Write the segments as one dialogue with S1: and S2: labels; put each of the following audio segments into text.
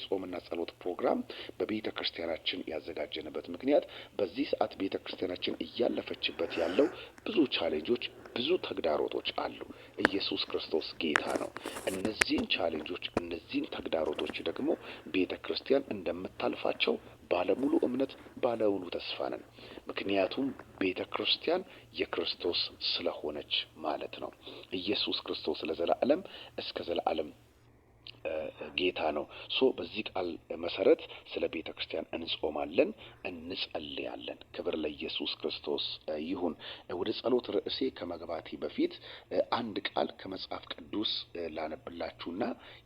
S1: ጾምና ጸሎት ፕሮግራም በቤተ ክርስቲያናችን ያዘጋጀንበት ምክንያት በዚህ ሰዓት ቤተ ክርስቲያናችን እያለፈችበት ያለው ብዙ ቻሌንጆች፣ ብዙ ተግዳሮቶች አሉ። ኢየሱስ ክርስቶስ ጌታ ነው። እነዚህን ቻሌንጆች፣ እነዚህን ተግዳሮቶች ደግሞ ቤተ ክርስቲያን እንደምታልፋቸው ባለሙሉ እምነት፣ ባለሙሉ ተስፋ ነን። ምክንያቱም ቤተ ክርስቲያን የክርስቶስ ስለሆነች ማለት ነው። ኢየሱስ ክርስቶስ ለዘላለም እስከ ዘላለም ጌታ ነው። በዚህ ቃል መሰረት ስለ ቤተ ክርስቲያን እንጾማለን፣ እንጸልያለን። ክብር ለኢየሱስ ክርስቶስ ይሁን። ወደ ጸሎት ርዕሴ ከመግባቴ በፊት አንድ ቃል ከመጽሐፍ ቅዱስ ላነብላችሁና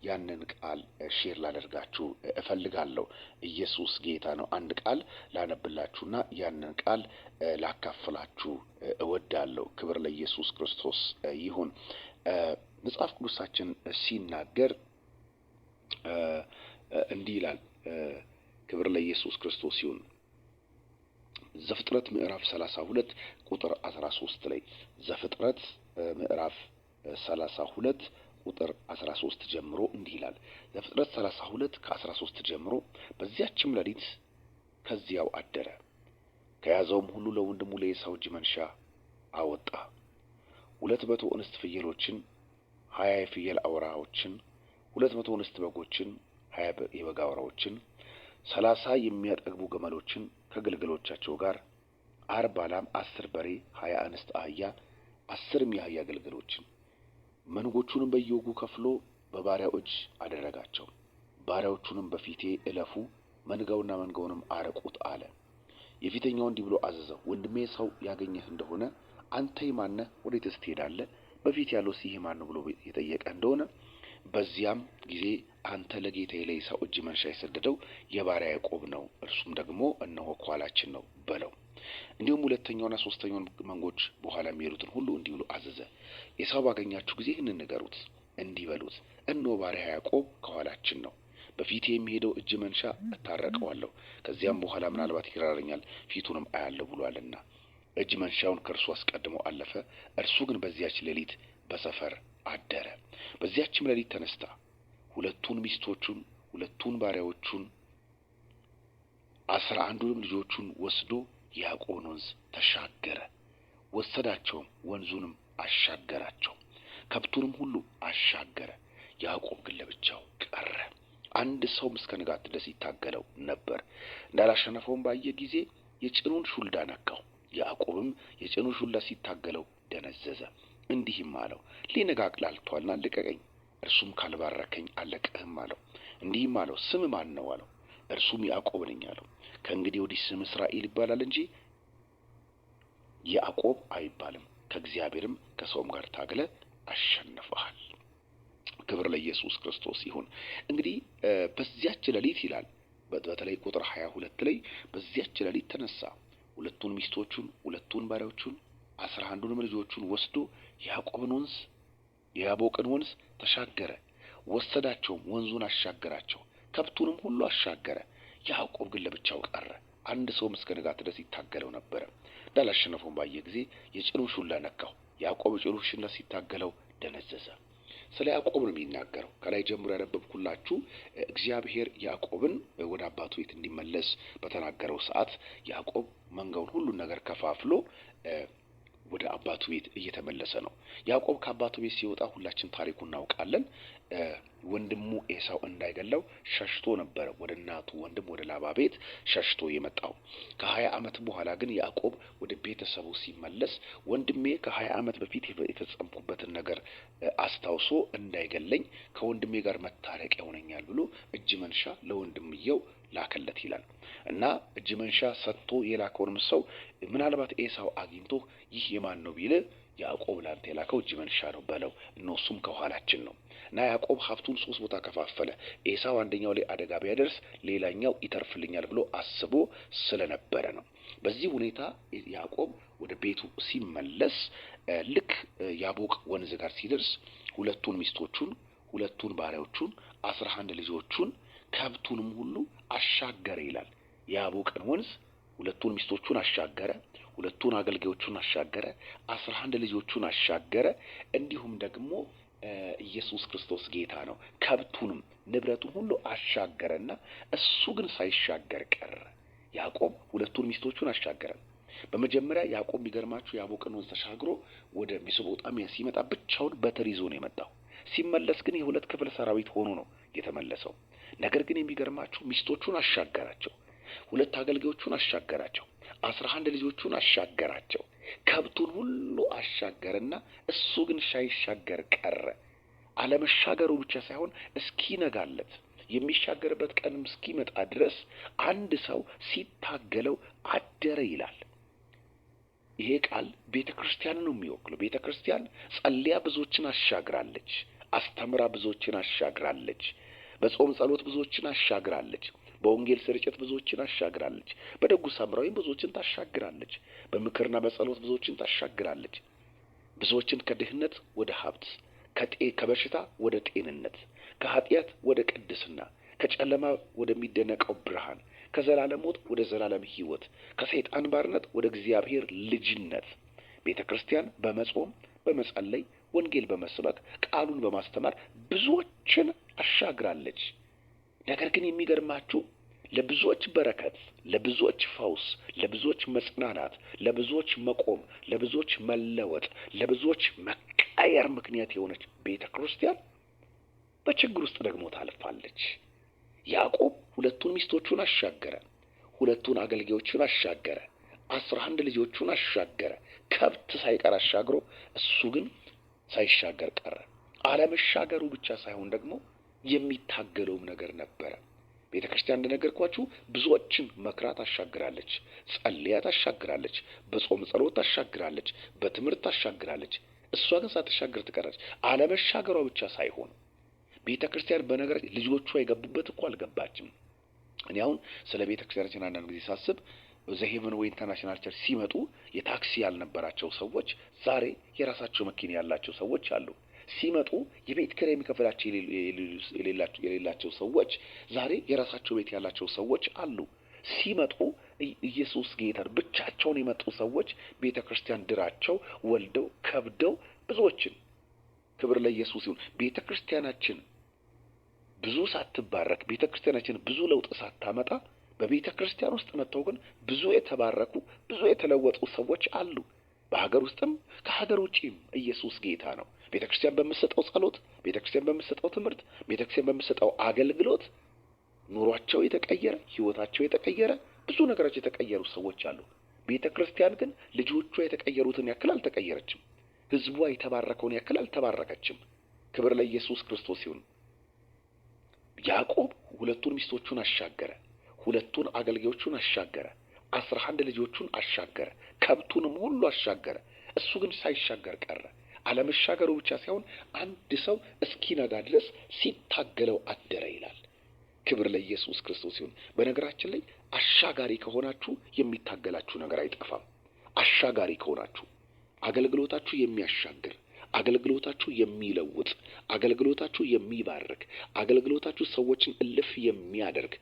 S1: ያንን ቃል ሼር ላደርጋችሁ እፈልጋለሁ። ኢየሱስ ጌታ ነው። አንድ ቃል ላነብላችሁና ያንን ቃል ላካፍላችሁ እወዳለሁ። ክብር ለኢየሱስ ክርስቶስ ይሁን። መጽሐፍ ቅዱሳችን ሲናገር እንዲህ ይላል። ክብር ለኢየሱስ ክርስቶስ ይሁን። ዘፍጥረት ምዕራፍ 32 ቁጥር 13 ላይ ዘፍጥረት ምዕራፍ 32 ቁጥር 13 ጀምሮ እንዲህ ይላል። ዘፍጥረት 32 ከ13 ጀምሮ በዚያችም ሌሊት ከዚያው አደረ፣ ከያዘውም ሁሉ ለወንድሙ ለዔሳው እጅ መንሻ አወጣ። 200 እንስት ፍየሎችን፣ 20 የፍየል አውራዎችን፣ 200 እንስት በጎችን፣ 20 የበግ አውራዎችን፣ 30 የሚያጠግቡ ግመሎችን ከግልገሎቻቸው ጋር፣ 40 ላም፣ 10 በሬ፣ 20 እንስት አህያ፣ 10 የአህያ ግልገሎችን። መንጎቹንም በየወጉ ከፍሎ በባሪያው እጅ አደረጋቸው። ባሪያዎቹንም በፊቴ እለፉ፣ መንጋውና መንጋውንም አርቁት አለ። የፊተኛው እንዲህ ብሎ አዘዘው፣ ወንድሜ ሰው ያገኘህ እንደሆነ አንተ ማን ነህ? ወዴትስ ትሄዳለህ? በፊት ያለው ይህ ማን ነው ብሎ የጠየቀ እንደሆነ በዚያም ጊዜ አንተ ለጌታዬ ለዔሳው እጅ መንሻ የሰደደው የባሪያ ያዕቆብ ነው፣ እርሱም ደግሞ እነሆ ከኋላችን ነው በለው። እንዲሁም ሁለተኛውና ሶስተኛውን መንጎች በኋላ የሚሄዱትን ሁሉ እንዲህ ብሎ አዘዘ። ዔሳው ባገኛችሁ ጊዜ ይህንን ንገሩት፣ እንዲህ በሉት፣ እነሆ ባሪያ ያዕቆብ ከኋላችን ነው፣ በፊቴ የሚሄደው እጅ መንሻ እታረቀዋለሁ፣ ከዚያም በኋላ ምናልባት ይራረኛል፣ ፊቱንም አያለሁ ብሏልና። እጅ መንሻውን ከእርሱ አስቀድሞ አለፈ። እርሱ ግን በዚያች ሌሊት በሰፈር አደረ። በዚያችም ሌሊት ተነስታ 2 ሚስቶቹን፣ 2 ባሪያዎቹን፣ 11 ልጆቹን ወስዶ ያዕቆብን ወንዝ ተሻገረ። ወሰዳቸውም፣ ወንዙንም አሻገራቸው፣ ከብቱንም ሁሉ አሻገረ። ያዕቆብ ግን ለብቻው ቀረ። አንድ ሰውም እስከ ንጋት ድረስ ይታገለው ነበር። እንዳላሸነፈውም ባየ ጊዜ የጭኑን ሹልዳ ነካው። ያዕቆብም የጭኑን ሹልዳ ሲታገለው ደነዘዘ። እንዲህም አለው፣ ሊነጋ አቅላልቶአልና ልቀቀኝ። እርሱም ካልባረከኝ አልለቅህም አለው። እንዲህም አለው፣ ስም ማን ነው አለው። እርሱም ያዕቆብ ነኝ አለው። ከእንግዲህ ወዲህ ስም እስራኤል ይባላል እንጂ ያዕቆብ አይባልም። ከእግዚአብሔርም ከሰውም ጋር ታግለ አሸንፈሃል። ክብር ለኢየሱስ ክርስቶስ ይሁን። እንግዲህ በዚያች ሌሊት ይላል፣ በተለይ ቁጥር 22 ላይ በዚያች ሌሊት ተነሳ፣ 2 ሚስቶቹን፣ 2 ባሪያዎቹን፣ 11 ልጆቹን ወስዶ ያዕቆብን ወንዝ የያቦቅን ወንዝ ተሻገረ። ወሰዳቸውም፣ ወንዙን አሻገራቸው፣ ከብቱንም ሁሉ አሻገረ። ያዕቆብ ግን ለብቻው ቀረ። አንድ ሰውም እስከ ንጋት ድረስ ይታገለው ነበረ። እንዳላሸነፈውም ባየ ጊዜ የጭኑን ሹልዳ ነካው። ያዕቆብ የጭኑን ሹልዳ ሲታገለው ደነዘዘ። ስለ ያዕቆብ ነው የሚናገረው። ከላይ ጀምሮ ያነበብኩላችሁ እግዚአብሔር ያዕቆብን ወደ አባቱ ቤት እንዲመለስ በተናገረው ሰዓት ያዕቆብ መንጋውን ሁሉን ነገር ከፋፍሎ ወደ አባቱ ቤት እየተመለሰ ነው። ያዕቆብ ከአባቱ ቤት ሲወጣ ሁላችን ታሪኩን እናውቃለን። ወንድሙ ኤሳው እንዳይገለው ሸሽቶ ነበረ ወደ እናቱ ወንድም ወደ ላባ ቤት ሸሽቶ የመጣው። ከ20 ዓመት በኋላ ግን ያዕቆብ ወደ ቤተሰቡ ሲመለስ ወንድሜ ከ20 ዓመት በፊት የተጸምኩበትን ነገር አስታውሶ እንዳይገለኝ ከወንድሜ ጋር መታረቂያ ይሆነኛል ብሎ እጅ መንሻ ለወንድምየው ላከለት ይላል። እና እጅ መንሻ ሰጥቶ የላከውንም ሰው ምናልባት ኤሳው አግኝቶ ይህ የማን ነው ቢል ያዕቆብ ላንተ የላከው እጅ መንሻ ነው በለው፣ እነሱም ከኋላችን ነው። እና ያዕቆብ ሀብቱን 3 ቦታ ከፋፈለ። ኤሳው አንደኛው ላይ አደጋ ቢያደርስ ሌላኛው ይተርፍልኛል ብሎ አስቦ ስለነበረ ነው። በዚህ ሁኔታ ያዕቆብ ወደ ቤቱ ሲመለስ ልክ ያቦቅ ወንዝ ጋር ሲደርስ 2 ሚስቶቹን፣ 2 ባሪያዎቹን፣ 11 ልጆቹን ከብቱንም ሁሉ አሻገረ ይላል። ያቦቅን ወንዝ 2 ሚስቶቹን አሻገረ፣ 2 አገልጋዮቹን አሻገረ፣ 11 ልጆቹን አሻገረ። እንዲሁም ደግሞ ኢየሱስ ክርስቶስ ጌታ ነው። ከብቱንም ንብረቱን ሁሉ አሻገረና እሱ ግን ሳይሻገር ቀረ። ያዕቆብ ሁለቱን ሚስቶቹን አሻገረ። በመጀመሪያ ያዕቆብ የሚገርማችሁ ያቦቅን ወንዝ ተሻግሮ ወደ ሜሶጶጣሚያ ሲመጣ ብቻውን በትር ይዞ ነው የመጣው። ሲመለስ ግን የሁለት ክፍል ሰራዊት ሆኖ ነው የተመለሰው። ነገር ግን የሚገርማችሁ ሚስቶቹን አሻገራቸው፣ ሁለት አገልጋዮቹን አሻገራቸው፣ 11 ልጆቹን አሻገራቸው፣ ከብቱን ሁሉ አሻገረና እሱ ግን ሳይሻገር ቀረ። አለመሻገሩ ብቻ ሳይሆን እስኪነጋለት የሚሻገርበት ቀንም እስኪመጣ ድረስ አንድ ሰው ሲታገለው አደረ ይላል። ይሄ ቃል ቤተ ክርስቲያንን ነው የሚወክለው። ቤተ ክርስቲያን ጸልያ ብዙዎችን አሻግራለች፣ አስተምራ ብዙዎችን አሻግራለች፣ በጾም ጸሎት ብዙዎችን አሻግራለች፣ በወንጌል ስርጭት ብዙዎችን አሻግራለች፣ በደጉ ሳምራዊም ብዙዎችን ታሻግራለች፣ በምክርና በጸሎት ብዙዎችን ታሻግራለች። ብዙዎችን ከድህነት ወደ ሀብት፣ ከበሽታ ወደ ጤንነት፣ ከኃጢአት ወደ ቅድስና፣ ከጨለማ ወደሚደነቀው ብርሃን፣ ከዘላለም ሞት ወደ ዘላለም ሕይወት፣ ከሰይጣን ባርነት ወደ እግዚአብሔር ልጅነት ቤተ ክርስቲያን በመጾም በመጸለይ ወንጌል በመስበክ ቃሉን በማስተማር ብዙዎችን አሻግራለች። ነገር ግን የሚገርማችሁ ለብዙዎች በረከት፣ ለብዙዎች ፈውስ፣ ለብዙዎች መጽናናት፣ ለብዙዎች መቆም፣ ለብዙዎች መለወጥ፣ ለብዙዎች መቀየር ምክንያት የሆነች ቤተ ክርስቲያን በችግር ውስጥ ደግሞ ታልፋለች። ያዕቆብ ሁለቱን ሚስቶቹን አሻገረ፣ ሁለቱን አገልጋዮቹን አሻገረ፣ 11 ልጆቹን አሻገረ፣ ከብት ሳይቀር አሻግሮ እሱ ግን ሳይሻገር ቀረ። አለመሻገሩ ብቻ ሳይሆን ደግሞ የሚታገለውም ነገር ነበረ። ቤተ ክርስቲያን እንደነገርኳችሁ ብዙዎችን መክራ ታሻግራለች፣ ጸልያ ታሻግራለች፣ በጾም ጸሎት ታሻግራለች፣ በትምህርት ታሻግራለች። እሷ ግን ሳትሻገር ትቀራለች። አለመሻገሯ ብቻ ሳይሆን ቤተ ክርስቲያን በነገር ልጆቿ የገቡበት እኮ አልገባችም። እኔ አሁን ስለ ቤተ ክርስቲያናችን አንዳንድ ጊዜ ሳስብ ዘሄቨን ወይ ኢንተርናሽናል ቸርች ሲመጡ የታክሲ ያልነበራቸው ሰዎች ዛሬ የራሳቸው መኪና ያላቸው ሰዎች አሉ። ሲመጡ የቤት ኪራይ የሚከፍላቸው የሌላቸው ሰዎች ዛሬ የራሳቸው ቤት ያላቸው ሰዎች አሉ። ሲመጡ ኢየሱስ ጌታ ብቻቸውን የመጡ ሰዎች ቤተ ክርስቲያን ድራቸው ወልደው ከብደው ብዙዎችን፣ ክብር ለኢየሱስ ይሁን። ቤተ ክርስቲያናችን ብዙ ሳትባረክ፣ ቤተ ክርስቲያናችን ብዙ ለውጥ ሳታመጣ በቤተ ክርስቲያን ውስጥ መጥተው ግን ብዙ የተባረኩ ብዙ የተለወጡ ሰዎች አሉ። በሀገር ውስጥም ከሀገር ውጪም ኢየሱስ ጌታ ነው። ቤተ ክርስቲያን በምትሰጠው ጸሎት፣ ቤተ ክርስቲያን በምትሰጠው ትምህርት፣ ቤተ ክርስቲያን በምትሰጠው አገልግሎት ኑሯቸው የተቀየረ፣ ህይወታቸው የተቀየረ፣ ብዙ ነገሮች የተቀየሩ ሰዎች አሉ። ቤተ ክርስቲያን ግን ልጆቿ የተቀየሩትን ያክል አልተቀየረችም። ህዝቧ የተባረከውን ያክል አልተባረከችም። ክብር ለኢየሱስ ክርስቶስ ይሁን። ያዕቆብ ሁለቱን ሚስቶቹን አሻገረ፣ ሁለቱን አገልጋዮቹን አሻገረ፣ 11 ልጆቹን አሻገረ፣ ከብቱንም ሁሉ አሻገረ። እሱ ግን ሳይሻገር ቀረ። አለመሻገሩ ብቻ ሳይሆን አንድ ሰው እስኪነጋ ድረስ ሲታገለው አደረ ይላል። ክብር ለኢየሱስ ክርስቶስ ይሁን። በነገራችን ላይ አሻጋሪ ከሆናችሁ የሚታገላችሁ ነገር አይጠፋም። አሻጋሪ ከሆናችሁ አገልግሎታችሁ የሚያሻግር፣ አገልግሎታችሁ የሚለውጥ፣ አገልግሎታችሁ የሚባርክ፣ አገልግሎታችሁ ሰዎችን እልፍ የሚያደርግ፣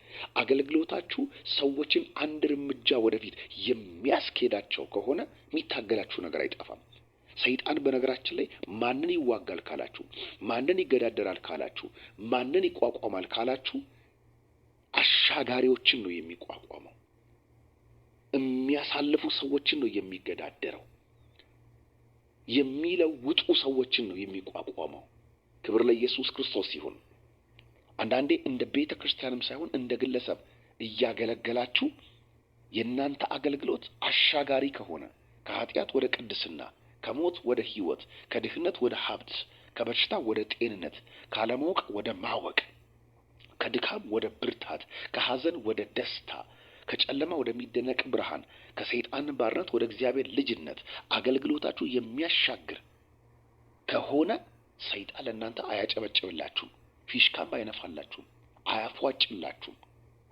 S1: አገልግሎታችሁ ሰዎችን አንድ እርምጃ ወደፊት የሚያስኬዳቸው ከሆነ የሚታገላችሁ ነገር አይጠፋም። ሰይጣን በነገራችን ላይ ማንን ይዋጋል ካላችሁ፣ ማንን ይገዳደራል ካላችሁ፣ ማንን ይቋቋማል ካላችሁ አሻጋሪዎችን ነው የሚቋቋመው። የሚያሳልፉ ሰዎችን ነው የሚገዳደረው። የሚለውጡ ሰዎችን ነው የሚቋቋመው። ክብር ለኢየሱስ ክርስቶስ ይሁን። አንዳንዴ እንደ ቤተ ክርስቲያንም ሳይሆን እንደ ግለሰብ እያገለገላችሁ የእናንተ አገልግሎት አሻጋሪ ከሆነ ከኃጢአት ወደ ቅድስና፣ ከሞት ወደ ሕይወት፣ ከድህነት ወደ ሀብት፣ ከበሽታ ወደ ጤንነት፣ ካለማወቅ ወደ ማወቅ፣ ከድካም ወደ ብርታት፣ ከሐዘን ወደ ደስታ፣ ከጨለማ ወደሚደነቅ ብርሃን፣ ከሰይጣን ባርነት ወደ እግዚአብሔር ልጅነት አገልግሎታችሁ የሚያሻግር ከሆነ ሰይጣን ለእናንተ አያጨበጭብላችሁም፣ ፊሽካም አይነፋላችሁም፣ አያፏጭላችሁም፣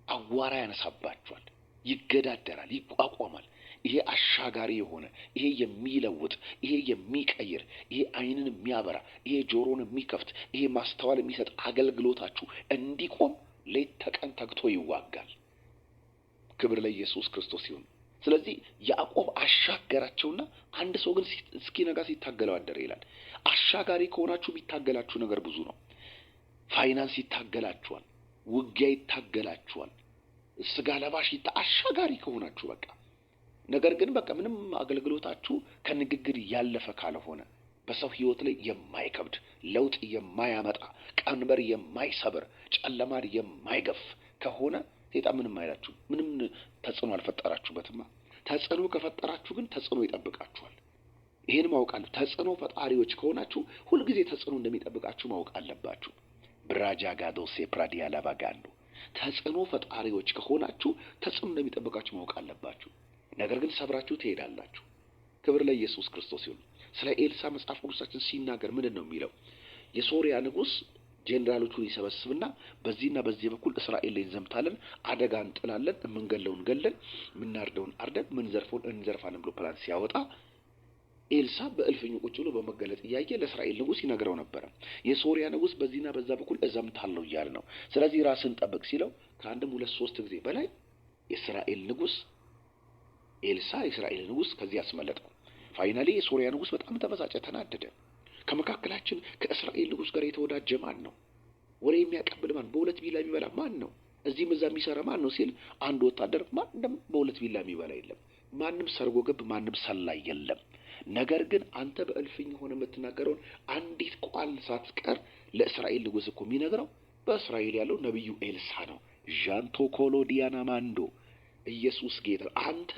S1: አዋራ ያነሳባችኋል፣ ይገዳደራል፣ ይቋቋማል። ይሄ አሻጋሪ የሆነ ይሄ የሚለውጥ ይሄ የሚቀይር ይሄ ዓይንን የሚያበራ ይሄ ጆሮን የሚከፍት ይሄ ማስተዋል የሚሰጥ አገልግሎታችሁ እንዲቆም ሌት ተቀን ተግቶ ይዋጋል። ክብር ለኢየሱስ ክርስቶስ ይሁን። ስለዚህ ያዕቆብ አሻገራቸውና አንድ ሰው ግን እስኪነጋ ሲታገለው አደረ ይላል። አሻጋሪ ከሆናችሁ የሚታገላችሁ ነገር ብዙ ነው። ፋይናንስ ይታገላችኋል፣ ውጊያ ይታገላችኋል፣ ስጋ ለባሽ አሻጋሪ ከሆናችሁ በቃ። ነገር ግን በቃ ምንም አገልግሎታችሁ ከንግግር ያለፈ ካልሆነ በሰው ህይወት ላይ የማይከብድ ለውጥ የማያመጣ ቀንበር የማይሰብር ጨለማን የማይገፍ ከሆነ ሰይጣን ምንም አይላችሁ። ምንም ተጽዕኖ አልፈጠራችሁበትማ። ተጽዕኖ ከፈጠራችሁ ግን ተጽዕኖ ይጠብቃችኋል። ይሄን ማወቅ አለ። ተጽዕኖ ፈጣሪዎች ከሆናችሁ ሁልጊዜ ተጽዕኖ እንደሚጠብቃችሁ ማወቅ አለባችሁ። ብራጃ ጋዶሴ ፕራዲያ ላባጋንዶ ተጽዕኖ ፈጣሪዎች ከሆናችሁ ተጽዕኖ እንደሚጠብቃችሁ ማወቅ አለባችሁ። ነገር ግን ሰብራችሁ ትሄዳላችሁ። ክብር ለኢየሱስ ክርስቶስ ይሁን። ስለ ኤልሳ መጽሐፍ ቅዱሳችን ሲናገር ምንድን ነው የሚለው? የሶሪያ ንጉሥ ጄኔራሎቹን ይሰበስብና በዚህና በዚህ በኩል እስራኤል ላይ እንዘምታለን፣ አደጋ እንጥላለን፣ የምንገለውን ገለን፣ የምናርደውን አርደን፣ የምንዘርፈውን እንዘርፋለን ብሎ ፕላን ሲያወጣ ኤልሳ በእልፍኙ ቁጭ ብሎ በመገለጥ እያየ ለእስራኤል ንጉሥ ይነግረው ነበረ። የሶሪያ ንጉሥ በዚህና በዛ በኩል እዘምታለሁ እያለ ነው። ስለዚህ ራስን ጠብቅ ሲለው ከአንድም 2-3 ጊዜ በላይ የእስራኤል ንጉሥ ኤልሳ የእስራኤል ንጉሥ ከዚህ አስመለጠው። ፋይናሊ የሶሪያ ንጉሥ በጣም ተበሳጨ፣ ተናደደ። ከመካከላችን ከእስራኤል ንጉሥ ጋር የተወዳጀ ማን ነው? ወሬ የሚያቀብል ማን? በሁለት ቢላ የሚበላ ማን ነው? እዚህም እዛ የሚሰራ ማን ነው ሲል አንድ ወታደር ማንም በሁለት ቢላ የሚበላ የለም፣ ማንም ሰርጎ ገብ፣ ማንም ሰላይ የለም። ነገር ግን አንተ በእልፍኝ ሆነ የምትናገረውን አንዲት ቃል ሳትቀር ለእስራኤል ንጉሥ እኮ የሚነግረው በእስራኤል ያለው ነቢዩ ኤልሳ ነው። ዣንቶ ኮሎ ዲያና ማንዶ ኢየሱስ ጌታ። አንተ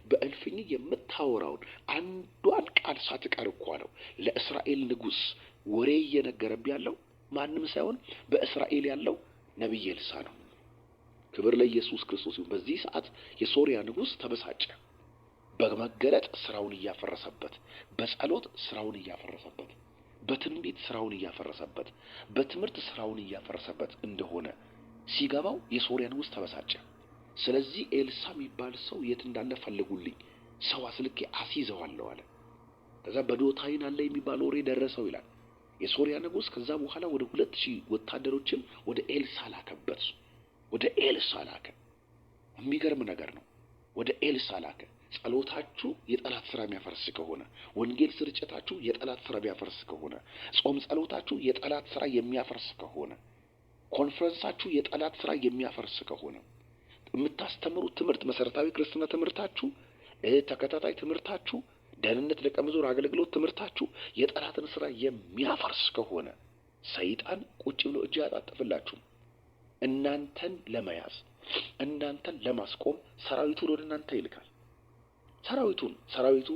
S1: በእልፍኝ የምታወራውን አንዷን ቃል ሳትቀር እኮ ነው ለእስራኤል ንጉሥ ወሬ እየነገረብ ያለው ማንም ሳይሆን በእስራኤል ያለው ነቢይ ኤልሳ ነው። ክብር ለኢየሱስ ክርስቶስ ይሁን። በዚህ ሰዓት የሶሪያ ንጉሥ ተበሳጨ። በመገለጥ ስራውን እያፈረሰበት፣ በጸሎት ስራውን እያፈረሰበት፣ በትንቢት ስራውን እያፈረሰበት፣ በትምህርት ስራውን እያፈረሰበት እንደሆነ ሲገባው የሶሪያ ንጉሥ ተበሳጨ። ስለዚህ ኤልሳ የሚባል ሰው የት እንዳለ ፈልጉልኝ፣ ሰው አስልኬ አስይዘዋለሁ አለ። ከዛ በዶታይን አለ የሚባል ወሬ ደረሰው ይላል። የሶሪያ ንጉሥ ከዛ በኋላ ወደ 2000 ወታደሮችን ወደ ኤልሳ ላከበት። ወደ ኤልሳ ላከ። የሚገርም ነገር ነው። ወደ ኤልሳ ላከ። ጸሎታችሁ የጠላት ስራ የሚያፈርስ ከሆነ፣ ወንጌል ስርጭታችሁ የጠላት ስራ የሚያፈርስ ከሆነ፣ ጾም ጸሎታችሁ የጠላት ስራ የሚያፈርስ ከሆነ፣ ኮንፈረንሳችሁ የጠላት ስራ የሚያፈርስ ከሆነ፣ የምታስተምሩት ትምህርት መሰረታዊ ክርስትና ትምህርታችሁ፣ ተከታታይ ትምህርታችሁ፣ ደህንነት ደቀ መዝሙር አገልግሎት ትምህርታችሁ የጠላትን ስራ የሚያፈርስ ከሆነ ሰይጣን ቁጭ ብሎ እጅ ያጣጥፍላችሁ። እናንተን ለመያዝ እናንተን ለማስቆም ሰራዊቱን ወደ እናንተ ይልካል። ሰራዊቱ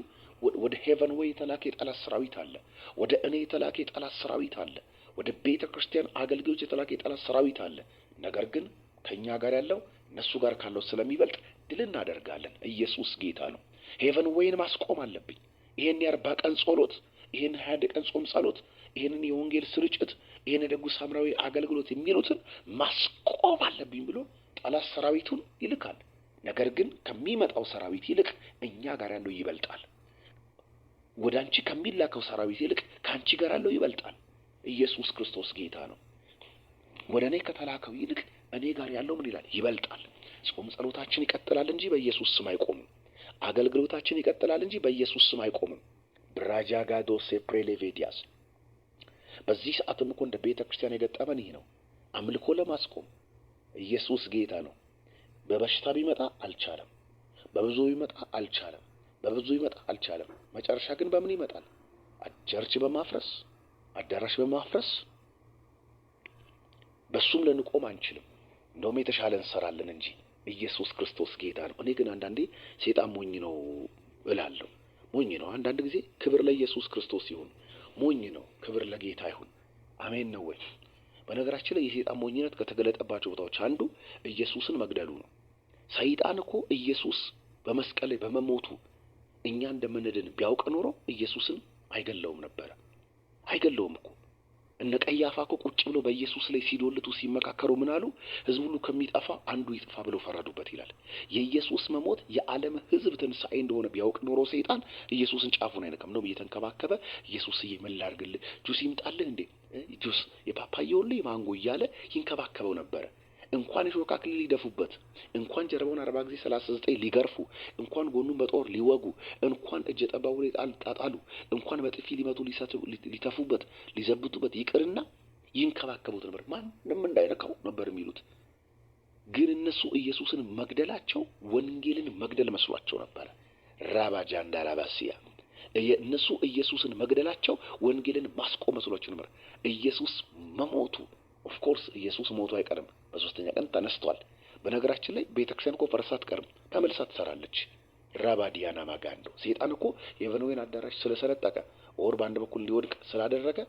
S1: ወደ ሄቨን ወይ የተላከ የጠላት ሰራዊት አለ። ወደ እኔ የተላከ የጠላት ሰራዊት አለ። ወደ ቤተ ክርስቲያን አገልጋዮች የተላከ የጠላት ሰራዊት አለ። ነገር ግን ከኛ ጋር ያለው እነሱ ጋር ካለው ስለሚበልጥ ድል እናደርጋለን። ኢየሱስ ጌታ ነው። ሄቨን ወይን ማስቆም አለብኝ። ይሄን የ40 ቀን ጸሎት፣ ይሄን 20 ቀን ጾም ጸሎት፣ ይሄንን የወንጌል ስርጭት፣ ይሄን ደጉ ሳምራዊ አገልግሎት የሚሉትን ማስቆም አለብኝ ብሎ ጠላት ሰራዊቱን ይልካል። ነገር ግን ከሚመጣው ሰራዊት ይልቅ እኛ ጋር ያለው ይበልጣል። ወደ አንቺ ከሚላከው ሰራዊት ይልቅ ከአንቺ ጋር ያለው ይበልጣል። ኢየሱስ ክርስቶስ ጌታ ነው። ወደ እኔ ከተላከው ይልቅ እኔ ጋር ያለው ምን ይላል? ይበልጣል። ጾም ጸሎታችን ይቀጥላል እንጂ በኢየሱስ ስም አይቆምም። አገልግሎታችን ይቀጥላል እንጂ በኢየሱስ ስም አይቆምም። ብራጃጋዶ ሴፕሬሌቬዲያስ። በዚህ ሰዓትም እኮ እንደ ቤተ ክርስቲያን የገጠመን ይህ ነው። አምልኮ ለማስቆም ኢየሱስ ጌታ ነው። በበሽታ ቢመጣ አልቻለም። በብዙ ቢመጣ አልቻለም። በብዙ ይመጣ አልቻለም። መጨረሻ ግን በምን ይመጣል? ቸርች በማፍረስ አዳራሽ በማፍረስ። በሱም ልንቆም አንችልም። እንደውም የተሻለ እንሰራለን እንጂ። ኢየሱስ ክርስቶስ ጌታ ነው። እኔ ግን አንዳንዴ ሰይጣን ሞኝ ነው እላለሁ። ሞኝ ነው አንዳንድ ጊዜ። ክብር ለኢየሱስ ክርስቶስ ይሁን። ሞኝ ነው። ክብር ለጌታ ይሁን። አሜን ነው ወይ? በነገራችን ላይ የሰይጣን ሞኝነት ከተገለጠባቸው ቦታዎች አንዱ ኢየሱስን መግደሉ ነው። ሰይጣን እኮ ኢየሱስ በመስቀል ላይ በመሞቱ እኛ እንደምንድን ቢያውቅ ኖሮ ኢየሱስን አይገለውም ነበር። አይገለውም እኮ። እነ ቀያፋ እኮ ቁጭ ብሎ በኢየሱስ ላይ ሲዶልቱ ሲመካከሩ ምን አሉ? ሕዝብ ሁሉ ከሚጠፋ አንዱ ይጥፋ ብለው ፈረዱበት ይላል። የኢየሱስ መሞት የዓለም ሕዝብ ትንሣኤ እንደሆነ ቢያውቅ ኖሮ ሰይጣን ኢየሱስን ጫፉን አይነካም ነው። እየተንከባከበ ኢየሱስዬ ምን ላድርግልህ፣ ጁስ ይምጣልህ እንዴ፣ ጁስ የፓፓያውን የማንጎ እያለ ይንከባከበው ነበረ። እንኳን የሾህ አክሊል ሊደፉበት፣ እንኳን ጀርባውን 40 ጊዜ 39 ሊገርፉ፣ እንኳን ጎኑን በጦር ሊወጉ፣ እንኳን እጀ ጠባቡ ላይ ጣጣሉ፣ እንኳን በጥፊ ሊመቱ ሊተፉበት ሊዘብቱበት ይቅርና ይንከባከቡት ነበር። ማንም እንዳይነካው ነበር የሚሉት። ግን እነሱ ኢየሱስን መግደላቸው ወንጌልን መግደል መስሏቸው ነበረ። ራባጃ እንዳላባሲያ እነሱ ኢየሱስን መግደላቸው ወንጌልን ማስቆም መስሏቸው ነበር። ኢየሱስ መሞቱ ኦፍ ኮርስ ኢየሱስ ሞቱ አይቀርም፣ በሶስተኛ ቀን ተነስቷል። በነገራችን ላይ ቤተክርስቲያን እኮ ፈርሳ አትቀርም፣ ተመልሳ ትሰራለች። ራባዲያና ማጋንዶ ሰይጣን እኮ የቨንዌን አዳራሽ ስለሰረጠቀ ኦር በአንድ በኩል ሊወድቅ ስላደረገ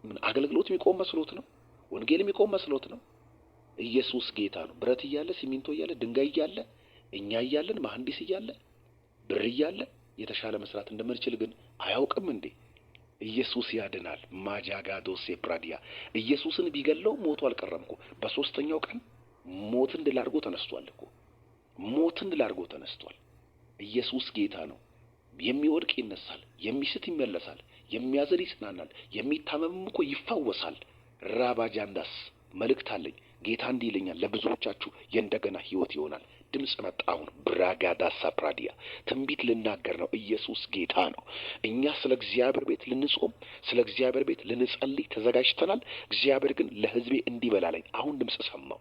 S1: ምን አገልግሎት የሚቆም መስሎት ነው? ወንጌል የሚቆም መስሎት ነው? ኢየሱስ ጌታ ነው። ብረት እያለ ሲሚንቶ እያለ ድንጋይ እያለ እኛ እያለን መሐንዲስ እያለ ብር እያለ የተሻለ መስራት እንደምንችል ግን አያውቅም እንዴ? ኢየሱስ ያድናል። ማጃጋዶ ሴፕራዲያ ኢየሱስን ቢገለው ሞቱ አልቀረም እኮ። በሶስተኛው ቀን ሞትን ድል አድርጎ ተነስቷል እኮ። ሞትን ድል አድርጎ ተነስቷል። ኢየሱስ ጌታ ነው። የሚወድቅ ይነሳል፣ የሚስት ይመለሳል፣ የሚያዝን ይጽናናል፣ የሚታመምም እኮ ይፈወሳል። ራባጃንዳስ መልእክት አለኝ። ጌታ እንዲህ ይለኛል፣ ለብዙዎቻችሁ የእንደገና ህይወት ይሆናል። ድምፅ መጣ። አሁን ብራጋዳ ሳፕራዲያ ትንቢት ልናገር ነው። ኢየሱስ ጌታ ነው። እኛ ስለ እግዚአብሔር ቤት ልንጾም፣ ስለ እግዚአብሔር ቤት ልንጸልይ ተዘጋጅተናል። እግዚአብሔር ግን ለህዝቤ እንዲበላለኝ አሁን ድምፅ ሰማው።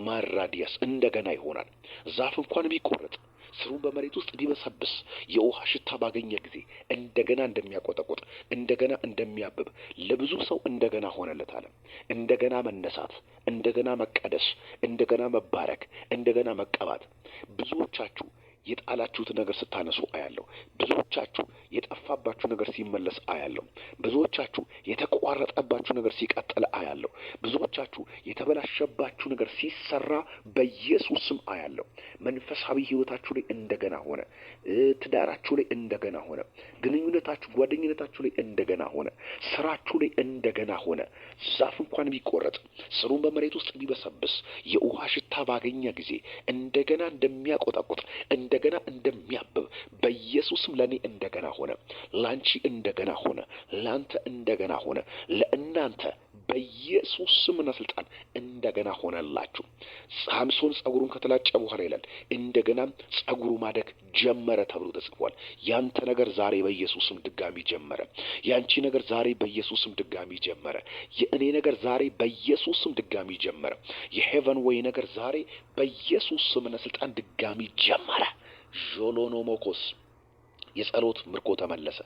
S1: ማራዲያስ እንደገና ይሆናል። ዛፍ እንኳን ቢቆረጥ ስሩን በመሬት ውስጥ ቢበሰብስ የውሃ ሽታ ባገኘ ጊዜ እንደገና እንደሚያቆጠቁጥ እንደገና እንደሚያብብ ለብዙ ሰው እንደገና ሆነለት አለ። እንደገና መነሳት፣ እንደገና መቀደስ፣ እንደገና መባረክ፣ እንደገና መቀባት። ብዙዎቻችሁ የጣላችሁት ነገር ስታነሱ አያለሁ። ብዙዎቻችሁ የጠፋባችሁ ነገር ሲመለስ አያለሁ። ብዙዎቻችሁ የተቋረጠባችሁ ነገር ሲቀጥል አያለሁ። ብዙዎቻችሁ የተበላሸባችሁ ነገር ሲሰራ በኢየሱስ ስም አያለሁ። መንፈሳዊ ህይወታችሁ ላይ እንደገና ሆነ። ትዳራችሁ ላይ እንደገና ሆነ። ግንኙነታችሁ፣ ጓደኝነታችሁ ላይ እንደገና ሆነ። ስራችሁ ላይ እንደገና ሆነ። ዛፍ እንኳን ቢቆረጥ ስሩን በመሬት ውስጥ ቢበሰብስ የውሃ ሽታ ባገኘ ጊዜ እንደገና እንደሚያቆጠቁጥ እንደገና እንደሚያብብ በኢየሱስም ለኔ እንደገና ሆነ። ላንቺ እንደገና ሆነ። ላንተ እንደገና ሆነ። ለእናንተ በኢየሱስ ስምና ስልጣን እንደገና ሆነላችሁ። ሳምሶን ጸጉሩን ከተላጨ በኋላ ይላል እንደገና ጸጉሩ ማደግ ጀመረ ተብሎ ተጽፏል። ያንተ ነገር ዛሬ በኢየሱስም ድጋሚ ጀመረ። ያንቺ ነገር ዛሬ በኢየሱስም ድጋሚ ጀመረ። የእኔ ነገር ዛሬ በኢየሱስም ድጋሚ ጀመረ። የሄቨን ወይ ነገር ዛሬ በኢየሱስ ስምና ስልጣን ድጋሚ ጀመረ። ዦሎኖሞኮስ የጸሎት ምርኮ ተመለሰ።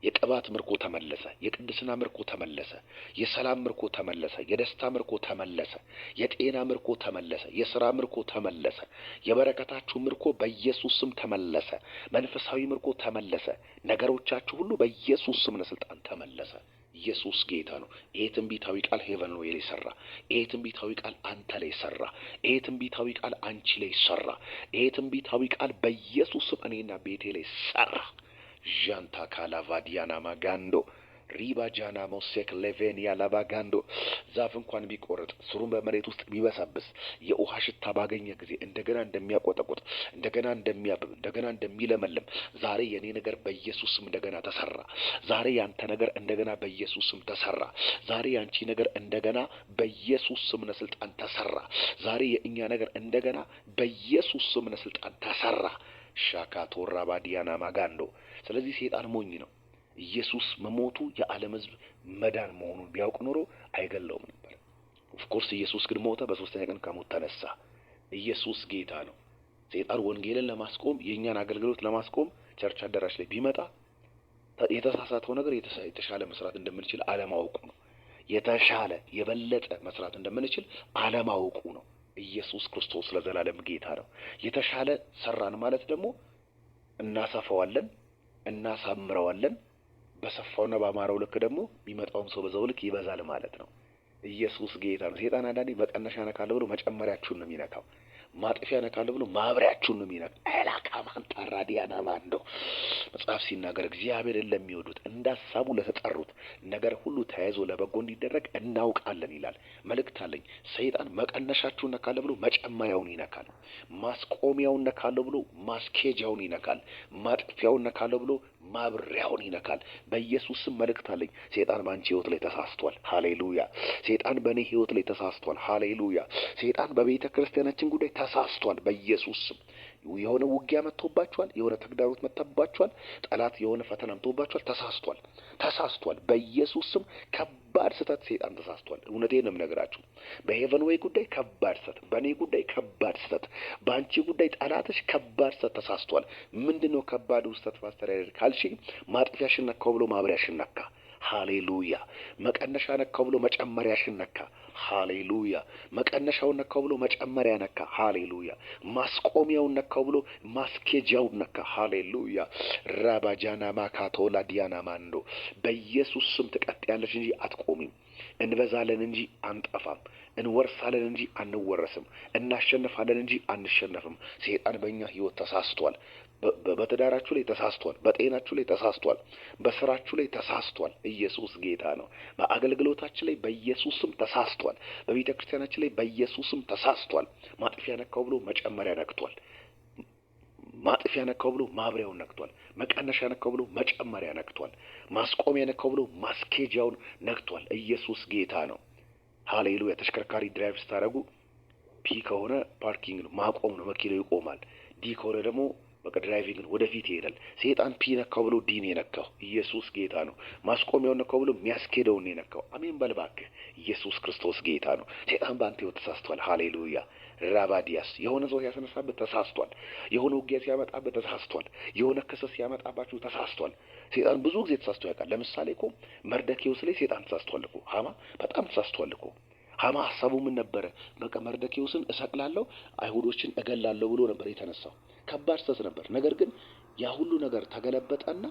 S1: የቅባት ምርኮ ተመለሰ። የቅድስና ምርኮ ተመለሰ። የሰላም ምርኮ ተመለሰ። የደስታ ምርኮ ተመለሰ። የጤና ምርኮ ተመለሰ። የሥራ ምርኮ ተመለሰ። የበረከታችሁ ምርኮ በኢየሱስ ስም ተመለሰ። መንፈሳዊ ምርኮ ተመለሰ። ነገሮቻችሁ ሁሉ በኢየሱስ ስምና ስልጣን ተመለሰ። ኢየሱስ ጌታ ነው። ይሄ ትንቢታዊ ቃል ሄቨን ነው ላይ ሰራ። ይሄ ትንቢታዊ ቃል አንተ ላይ ሰራ። ይሄ ትንቢታዊ ቃል አንቺ ላይ ሰራ። ይሄ ትንቢታዊ ቃል በኢየሱስ ስም እኔና ቤቴ ላይ ሰራ። ዣንታ ካላቫዲያና ማጋንዶ ሪባ ጃና ሞሴክ ሌቬኒያ ላባጋንዶ ዛፍ እንኳን ቢቆርጥ ስሩን በመሬት ውስጥ ቢበሳብስ የውሃ ሽታ ባገኘ ጊዜ እንደገና እንደሚያቆጠቁጥ እንደገና እንደሚያብብ እንደገና እንደሚለመልም ዛሬ የኔ ነገር በኢየሱስ ስም እንደገና ተሰራ። ዛሬ ያንተ ነገር እንደገና በኢየሱስ ስም ተሰራ። ዛሬ ያንቺ ነገር እንደገና በኢየሱስ ስም ስልጣን ተሰራ። ዛሬ የእኛ ነገር እንደገና በኢየሱስ ስም ስልጣን ተሰራ። ሻካቶራ ባዲያና ማጋንዶ ስለዚህ ሰይጣን ሞኝ ነው። ኢየሱስ መሞቱ የዓለም ሕዝብ መዳን መሆኑን ቢያውቅ ኖሮ አይገለውም ነበር። ኦፍኮርስ ኢየሱስ ግን ሞተ፣ በሶስተኛ ቀን ከሞት ተነሳ። ኢየሱስ ጌታ ነው። ሰይጣን ወንጌልን ለማስቆም የእኛን አገልግሎት ለማስቆም ቸርች አዳራሽ ላይ ቢመጣ የተሳሳተው ነገር የተሻለ መስራት እንደምንችል አለማወቁ ነው። የተሻለ የበለጠ መስራት እንደምንችል አለማወቁ ነው። ኢየሱስ ክርስቶስ ለዘላለም ጌታ ነው። የተሻለ ሰራን ማለት ደግሞ እናሰፋዋለን፣ እናሳምረዋለን። በሰፋውና ባማረው ልክ ደግሞ የሚመጣውም ሰው በዛው ልክ ይበዛል ማለት ነው። ኢየሱስ ጌታ ነው። ሰይጣን አንዳንዴ መቀነሻ ነካለሁ ብሎ መጨመሪያችሁን ነው የሚነካው። ማጥፊያ ነካለሁ ብሎ ማብሪያችሁን ነው የሚነካው። ኤላካማንታ ራዲያና ማንዶ መጽሐፍ ሲናገር እግዚአብሔርን ለሚወዱት እንዳሳቡ ለተጠሩት ነገር ሁሉ ተያይዞ ለበጎ እንዲደረግ እናውቃለን ይላል። መልእክት አለኝ። ሰይጣን መቀነሻችሁን ነካለሁ ብሎ መጨመሪያውን ይነካል። ማስቆሚያውን ነካለሁ ብሎ ማስኬጃውን ይነካል። ማጥፊያውን ነካለሁ ብሎ ማብሪያውን ይነካል። በኢየሱስ ስም መልእክት አለኝ። ሰይጣን በአንቺ ህይወት ላይ ተሳስቷል። ሃሌሉያ። ሰይጣን በእኔ ህይወት ላይ ተሳስቷል። ሃሌሉያ። ሰይጣን በቤተ ክርስቲያናችን ጉዳይ ተሳስቷል። በኢየሱስ ስም የሆነ ውጊያ መጥቶባችኋል። የሆነ ተግዳሮት መጥቶባችኋል። ጠላት የሆነ ፈተና መጥቶባችኋል። ተሳስቷል። በኢየሱስ ስም ከባድ ስህተት ሰይጣን ተሳስቷል። እውነቴን ነው የምነግራችሁ። በሄቨን ዌይ ጉዳይ ከባድ ስህተት፣ በእኔ ጉዳይ ከባድ ስህተት፣ በአንቺ ጉዳይ ጠላትሽ ከባድ ስህተት ተሳስቷል። ምንድን ነው ከባዱ ስህተት ፓስተር ያደርግ ካልሽኝ፣ ማጥፊያሽን ነካው ብሎ ማብሪያሽን ነካ። ሃሌሉያ። መቀነሻ ነካው ብሎ መጨመሪያሽን ነካ። ሃሌሉያ። መቀነሻውን ነካው ብሎ መጨመሪያ ነካ። ሃሌሉያ። ማስቆሚያውን ነካው ብሎ ማስኬጃውን ነካ። ሃሌሉያ። ራባጃና ማካቶላ ዲያና ማንዶ በኢየሱስ ስም ትቀጥያለሽ እንጂ አትቆሚም። እንበዛለን እንጂ አንጠፋም። እንወርሳለን እንጂ አንወረስም። እናሸንፋለን እንጂ አንሸነፍም። ሰይጣን በእኛ ህይወት ተሳስቷል። በትዳራችሁ ላይ ተሳስቷል። በጤናችሁ ላይ ተሳስቷል። በስራችሁ ላይ ተሳስቷል። ኢየሱስ ጌታ ነው። በአገልግሎታችን ላይ በኢየሱስ ስም ተሳስቷል። በቤተ ክርስቲያናችን ላይ በኢየሱስ ስም ተሳስቷል። ማጥፊያ ነካው ብሎ መጨመሪያ ነክቷል። ማጥፊያ ነካው ብሎ ማብሪያውን ነክቷል። መቀነሻ ነካው ብሎ መጨመሪያ ነክቷል። ማስቆሚያ ነካው ብሎ ማስኬጃውን ነክቷል። ኢየሱስ ጌታ ነው። ሃሌሉያ። ተሽከርካሪ ድራይቭ ስታደርጉ ፒ ከሆነ ፓርኪንግ ነው፣ ማቆም ነው፣ መኪናው ይቆማል። ዲ ከሆነ ደግሞ በቃ ድራይቪንግ ወደፊት ይሄዳል። ሰይጣን ፒ ነካው ብሎ ዲን የነካው ኢየሱስ ጌታ ነው። ማስቆሚያውን ነካው ብሎ የሚያስኬደውን የነካው። አሜን በል እባክህ። ኢየሱስ ክርስቶስ ጌታ ነው። ሰይጣን በአንተ ህይወት ተሳስቷል። ሃሌሉያ። ራባዲያስ የሆነ ሰው ሲያስነሳበት ተሳስቷል። የሆነ ውጊያ ሲያመጣበት ተሳስቷል። የሆነ ክስ ሲያመጣባችሁ ተሳስቷል። ሰይጣን ብዙ ጊዜ ተሳስቶ ያውቃል። ለምሳሌ እኮ መርደኪዮስ ላይ ሰይጣን ተሳስቷል እኮ። ሐማ በጣም ተሳስቷል እኮ። ሐማ ሀሳቡ ምን ነበረ? በቃ መርደኪዮስን እሰቅላለሁ፣ አይሁዶችን እገላለሁ ብሎ ነበር የተነሳው። ከባድ ስህተት ነበር። ነገር ግን ያ ሁሉ ነገር ተገለበጠና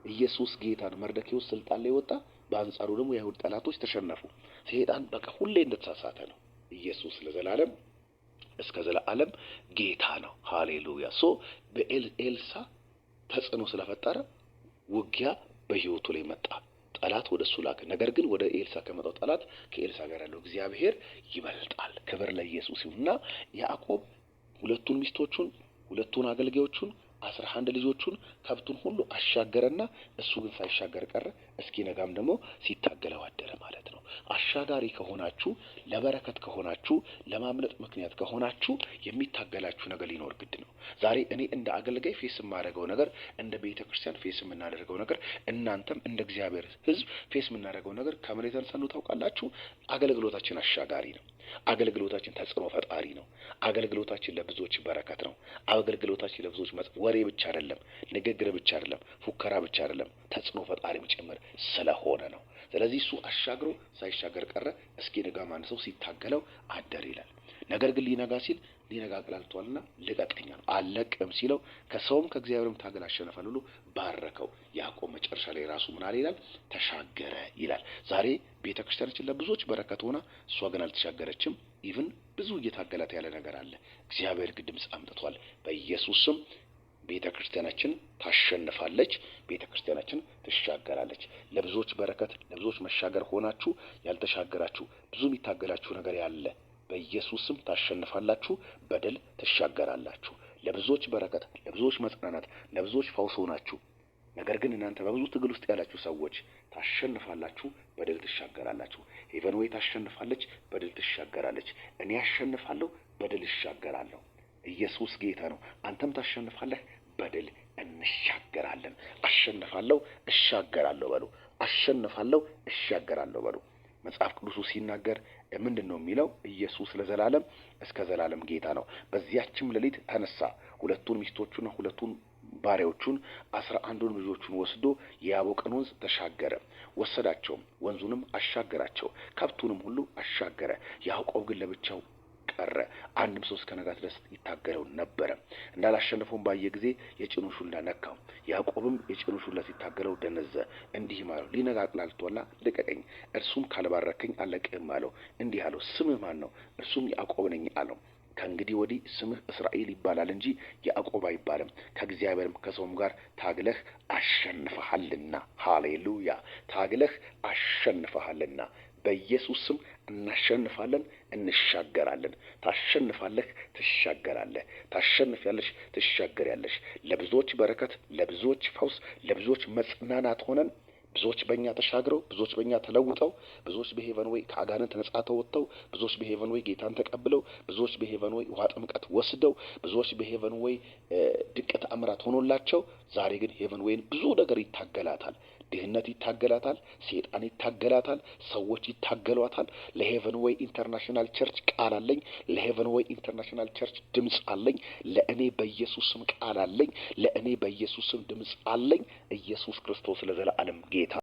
S1: ኢየሱስ ጌታ ነው። መርደኪዮስ ስልጣን ላይ ወጣ። በአንጻሩ ደግሞ የአይሁድ ጠላቶች ተሸነፉ። ሰይጣን በቃ ሁሌ እንደተሳሳተ ነው። ኢየሱስ ለዘላለም እስከ ዘላለም ጌታ ነው። ሃሌሉያ። በኤልሳ ተጽዕኖ ስለፈጠረ ውጊያ በህይወቱ ላይ መጣ። ጠላት ወደ እሱ ላከ። ነገር ግን ወደ ኤልሳ ከመጣው ጠላት ከኤልሳ ጋር ያለው እግዚአብሔር ይበልጣል። ክብር ለኢየሱስ ይሁንና ያዕቆብ ሁለቱን ሚስቶቹን፣ ሁለቱን አገልጋዮቹን፣ 11 ልጆቹን፣ ከብቱን ሁሉ አሻገረና እሱ ግን ሳይሻገር ቀረ። እስኪ ነጋም ደግሞ ሲታገለው አደረ ማለት ነው። አሻጋሪ ከሆናችሁ፣ ለበረከት ከሆናችሁ፣ ለማምለጥ ምክንያት ከሆናችሁ የሚታገላችሁ ነገር ሊኖር ግድ ነው። ዛሬ እኔ እንደ አገልጋይ ፌስ የማደርገው ነገር፣ እንደ ቤተ ክርስቲያን ፌስ የምናደርገው ነገር፣ እናንተም እንደ እግዚአብሔር ሕዝብ ፌስ የምናደርገው ነገር ከምን የተነሳ ነው ታውቃላችሁ? አገልግሎታችን አሻጋሪ ነው። አገልግሎታችን ተጽዕኖ ፈጣሪ ነው። አገልግሎታችን ለብዙዎች በረከት ነው። አገልግሎታችን ለብዙዎች ወሬ ብቻ አይደለም፣ ንግግር ብቻ አይደለም፣ ፉከራ ብቻ አይደለም፣ ተጽዕኖ ፈጣሪም ጭምር ስለሆነ ነው። ስለዚህ እሱ አሻግሮ ሳይሻገር ቀረ። እስኪ ነጋ ማን ሰው ሲታገለው አደር ይላል። ነገር ግን ሊነጋ ሲል ሊነጋ አቅላልቷልና ልቀቀኝ ነው። አልለቅም ሲለው ከሰውም ከእግዚአብሔርም ታገል አሸነፋል ብሎ ባረከው። ያዕቆብ መጨረሻ ላይ ራሱ ምን አለ ይላል? ተሻገረ ይላል። ዛሬ ቤተ ክርስቲያናችን ለብዙዎች በረከት ሆና እሷ ግን አልተሻገረችም። ኢቭን ብዙ እየታገላት ያለ ነገር አለ። እግዚአብሔር ግን ድምፅ አምጥቷል። በኢየሱስ ስም ቤተ ክርስቲያናችን ታሸንፋለች። ቤተ ክርስቲያናችን ትሻገራለች። ለብዙዎች በረከት ለብዙዎች መሻገር ሆናችሁ ያልተሻገራችሁ ብዙ የሚታገላችሁ ነገር ያለ በኢየሱስ ስም ታሸንፋላችሁ። በድል ትሻገራላችሁ። ለብዙዎች በረከት ለብዙዎች መጽናናት ለብዙዎች ፈውስ ሆናችሁ ነገር ግን እናንተ በብዙ ትግል ውስጥ ያላችሁ ሰዎች ታሸንፋላችሁ፣ በድል ትሻገራላችሁ። ሄቨን ዌይ ታሸንፋለች፣ በድል ትሻገራለች። እኔ አሸንፋለሁ፣ በድል እሻገራለሁ። ኢየሱስ ጌታ ነው። አንተም ታሸንፋለህ፣ በድል እንሻገራለን። አሸንፋለሁ፣ እሻገራለሁ በሉ። አሸንፋለሁ፣ እሻገራለሁ በሉ። መጽሐፍ ቅዱሱ ሲናገር ምንድን ነው የሚለው? ኢየሱስ ለዘላለም እስከ ዘላለም ጌታ ነው። በዚያችም ሌሊት ተነሳ፣ ሁለቱን ሚስቶቹና ሁለቱን ባሪያዎቹን 11 ልጆቹን ወስዶ የያቦቅን ወንዝ ተሻገረ። ወሰዳቸውም፣ ወንዙንም አሻገራቸው፣ ከብቱንም ሁሉ አሻገረ። ያዕቆብ ግን ለብቻው ቀረ። አንድም ሰው እስከ ነጋት ድረስ ይታገለው ነበረ። እንዳላሸነፈውም ባየ ጊዜ የጭኑ ሹላ ነካው። ያዕቆብም የጭኑ ሹላ ሲታገለው ደነዘ። እንዲህም አለው፣ ሊነጋ አቅላልቶአልና ልቀቀኝ፣ እርሱም ካልባረከኝ አልለቅህም አለው። እንዲህ አለው፣ ስምህ ማን ነው? እርሱም ያዕቆብ ነኝ አለው። ከእንግዲህ ወዲህ ስምህ እስራኤል ይባላል እንጂ ያዕቆብ አይባልም፣ ከእግዚአብሔርም ከሰውም ጋር ታግለህ አሸንፈሃልና። ሃሌሉያ! ታግለህ አሸንፈሃልና። በኢየሱስ ስም እናሸንፋለን፣ እንሻገራለን። ታሸንፋለህ፣ ትሻገራለህ። ታሸንፊያለሽ፣ ትሻገሪያለሽ። ለብዙዎች በረከት፣ ለብዙዎች ፈውስ፣ ለብዙዎች መጽናናት ሆነን ብዙዎች በእኛ ተሻግረው፣ ብዙዎች በእኛ ተለውጠው፣ ብዙዎች በሄቨን ወይ ከአጋንንት ነጻ ተወጥተው፣ ብዙዎች በሄቨን ወይ ጌታን ተቀብለው፣ ብዙዎች በሄቨን ወይ ውሃ ጥምቀት ወስደው፣ ብዙዎች በሄቨን ወይ ድንቅ ተአምራት ሆኖላቸው፣ ዛሬ ግን ሄቨን ወይን ብዙ ነገር ይታገላታል። ድህነት ይታገላታል፣ ሰይጣን ይታገላታል፣ ሰዎች ይታገሏታል። ለሄቨን ወይ ኢንተርናሽናል ቸርች ቃል አለኝ። ለሄቨን ወይ ኢንተርናሽናል ቸርች ድምፅ አለኝ። ለእኔ በኢየሱስም ቃል አለኝ። ለእኔ በኢየሱስም ድምፅ አለኝ። ኢየሱስ ክርስቶስ ለዘላለም ጌታ